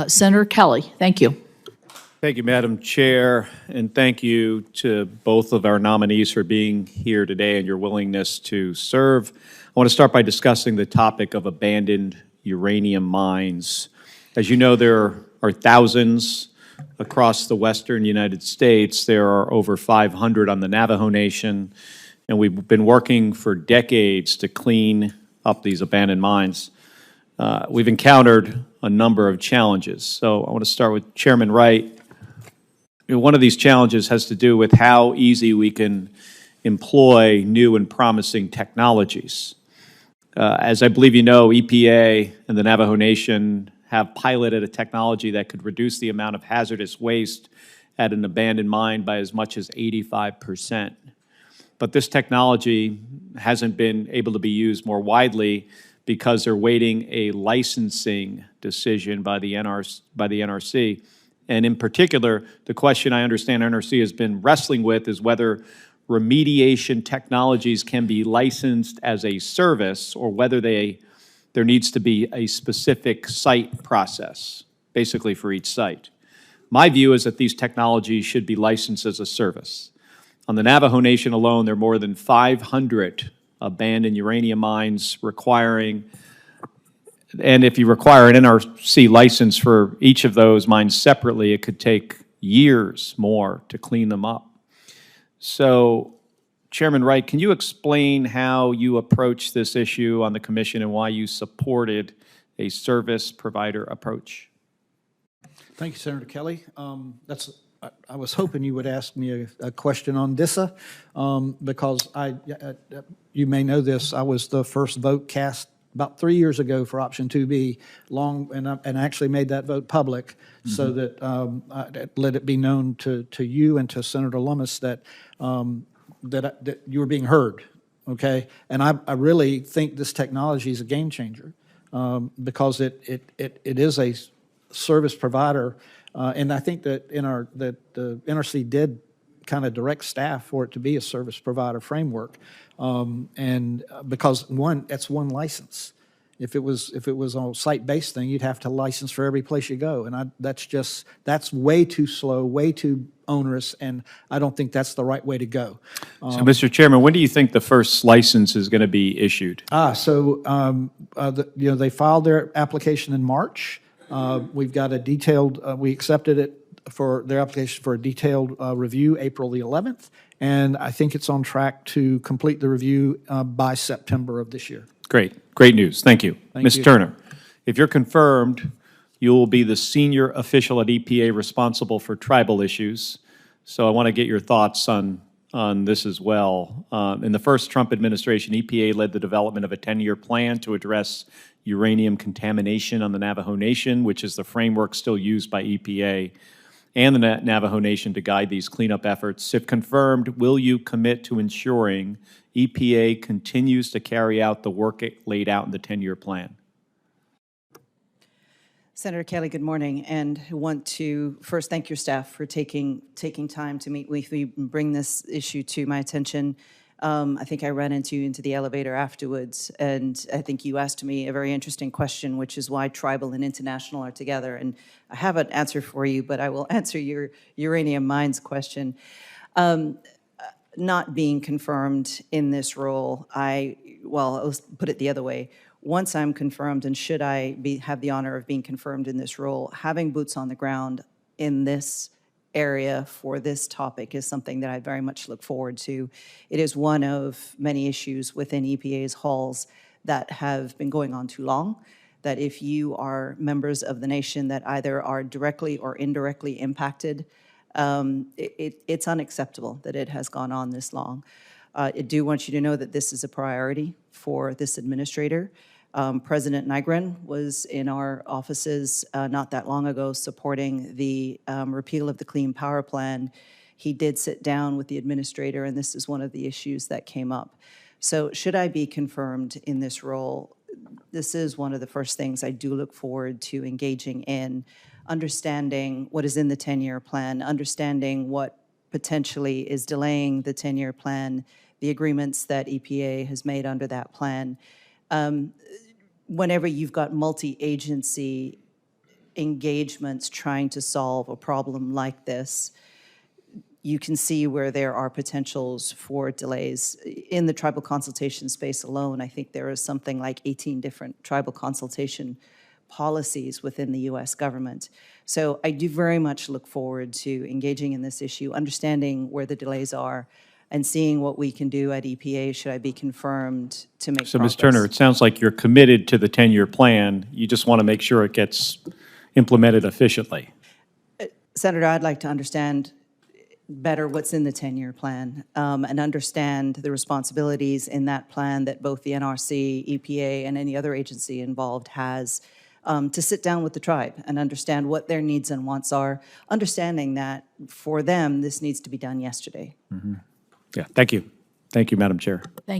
Senator Kelly, thank you. Thank you, Madam Chair, and thank you to both of our nominees for being here today and your willingness to serve. I want to start by discussing the topic of abandoned uranium mines. As you know, there are thousands across the western United States. There are over 500 on the Navajo Nation, and we've been working for decades to clean up these abandoned mines. We've encountered a number of challenges. So I want to start with Chairman Wright. One of these challenges has to do with how easy we can employ new and promising technologies. As I believe you know, EPA and the Navajo Nation have piloted a technology that could reduce the amount of hazardous waste at an abandoned mine by as much as 85%. But this technology hasn't been able to be used more widely because they're waiting a licensing decision by the NRC. And in particular, the question I understand NRC has been wrestling with is whether remediation technologies can be licensed as a service or whether there needs to be a specific site process, basically for each site. My view is that these technologies should be licensed as a service. On the Navajo Nation alone, there are more than 500 abandoned uranium mines requiring, and if you require an NRC license for each of those mines separately, it could take years more to clean them up. So, Chairman Wright, can you explain how you approached this issue on the Commission and why you supported a service provider approach? Thank you, Senator Kelly. I was hoping you would ask me a question on DISA because you may know this, I was the first vote cast about 3 years ago for option 2B, and actually made that vote public so that let it be known to you and to Senator Lummis that that you were being heard, okay? And I really think this technology is a game changer because it is a service provider, and I think that the NRC did kind of direct staff for it to be a service provider framework, and because that's one license. If it was a site-based thing, you'd have to license for every place you go, and that's way too slow, way too onerous, and I don't think that's the right way to go. So, Mr. Chairman, when do you think the first license is going to be issued? They filed their application in March. We've got a detailed. We accepted it for their application for a detailed review April the 11th, and I think it's on track to complete the review by September of this year. Great news. Thank you. Thank you. Ms. Turner, if you're confirmed, you will be the senior official at EPA responsible for tribal issues. So I want to get your thoughts on this as well. In the first Trump administration, EPA led the development of a 10-year plan to address uranium contamination on the Navajo Nation, which is the framework still used by EPA and the Navajo Nation to guide these cleanup efforts. If confirmed, will you commit to ensuring EPA continues to carry out the work it laid out in the 10-year plan? Senator Kelly, good morning, and I want to first thank your staff for taking time to meet with me and bring this issue to my attention. I think I ran into you into the elevator afterwards, and I think you asked me a very interesting question, which is why tribal and international are together. And I have an answer for you, but I will answer your uranium mines question. Not being confirmed in this role, let's put it the other way. Once I'm confirmed, and should I have the honor of being confirmed in this role, having boots on the ground in this area for this topic is something that I very much look forward to. It is one of many issues within EPA's halls that have been going on too long, that if you are members of the nation that either are directly or indirectly impacted, it's unacceptable that it has gone on this long. I do want you to know that this is a priority for this administrator. President Nygren was in our offices not that long ago supporting the repeal of the Clean Power Plan. He did sit down with the administrator, and this is one of the issues that came up. So should I be confirmed in this role, this is one of the first things I do look forward to engaging in, understanding what is in the 10-year plan, understanding what potentially is delaying the 10-year plan, the agreements that EPA has made under that plan. Whenever you've got multi-agency engagements trying to solve a problem like this, you can see where there are potentials for delays. In the tribal consultation space alone, I think there is something like 18 different tribal consultation policies within the U.S. government. So I do very much look forward to engaging in this issue, understanding where the delays are, and seeing what we can do at EPA should I be confirmed to make So, progress. Ms. Turner, it sounds like you're committed to the 10-year plan. You just want to make sure it gets implemented efficiently. Senator, I'd like to understand better what's in the 10-year plan and understand the responsibilities in that plan that both the NRC, EPA, and any other agency involved has to sit down with the tribe and understand what their needs and wants are, understanding that for them, this needs to be done yesterday. Yeah, thank you. Thank you, Madam Chair. Thank